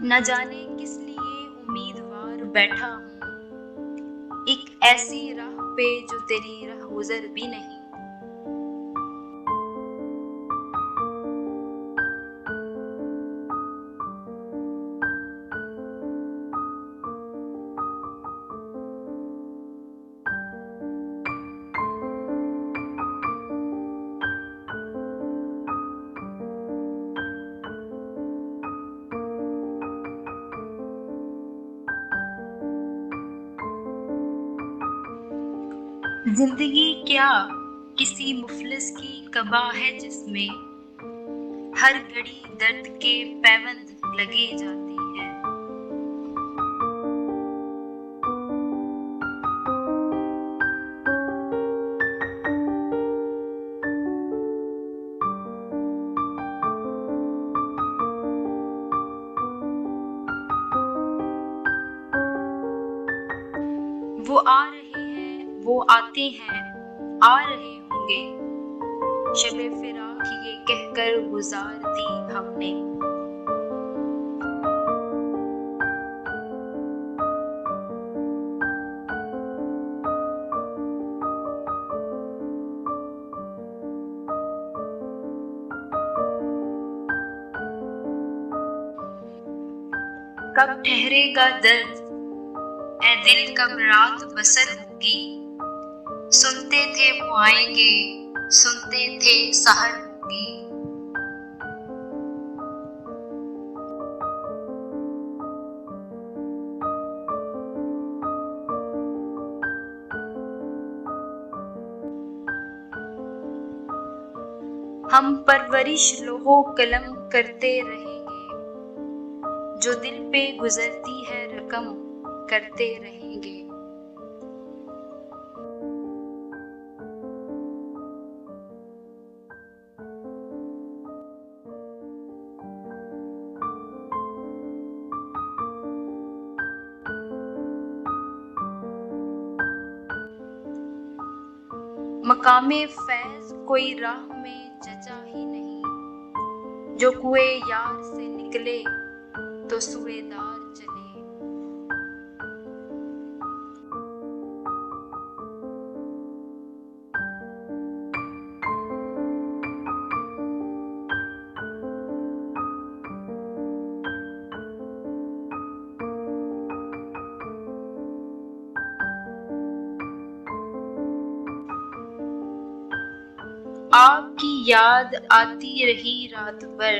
न जाने किस लिए उम्मीदवार बैठा हूँ, एक ऐसी राह पे जो तेरी राह गुजर भी नहीं। जिंदगी क्या किसी मुफलिस की कबा है जिसमें हर घड़ी दर्द के पैबंद लगे जाती है। वो आ रहे हैं, वो आते हैं, आ रहे होंगे, शबे फिराक ये कहकर गुजार दी हमने। कब ठहरेगा दर्द, ऐ दिल कब रात बसर होगी, सुनते थे वो आएंगे, सुनते थे सहर होगी। हम परवरिश लोहो कलम करते रहेंगे, जो दिल पे गुजरती है रकम करते रहेंगे। मकामे फैज कोई राह में जचा ही नहीं, जो कुए यार से निकले तो सुएदार चले। आपकी याद आती रही रात भर,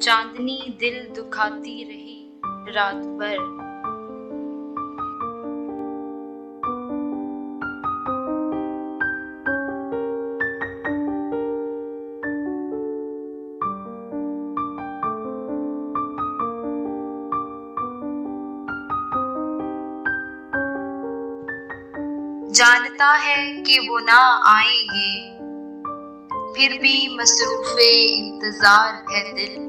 चांदनी दिल दुखाती रही रात भर। जानता है कि वो ना आएंगे, फिर भी मसरूफे इंतजार है दिल।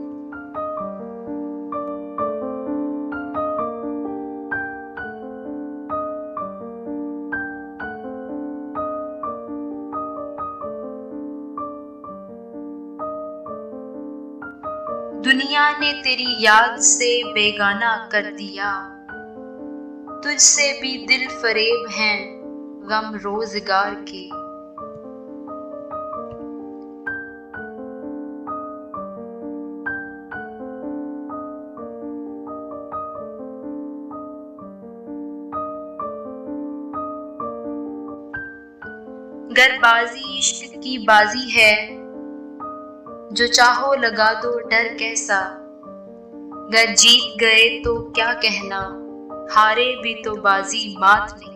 दुनिया ने तेरी याद से बेगाना कर दिया, तुझसे भी दिल फरेब हैं गम रोजगार के। गर बाजी इश्क की बाजी है, जो चाहो लगा दो डर कैसा। गर जीत गए तो क्या कहना, हारे भी तो बाजी मात नहीं।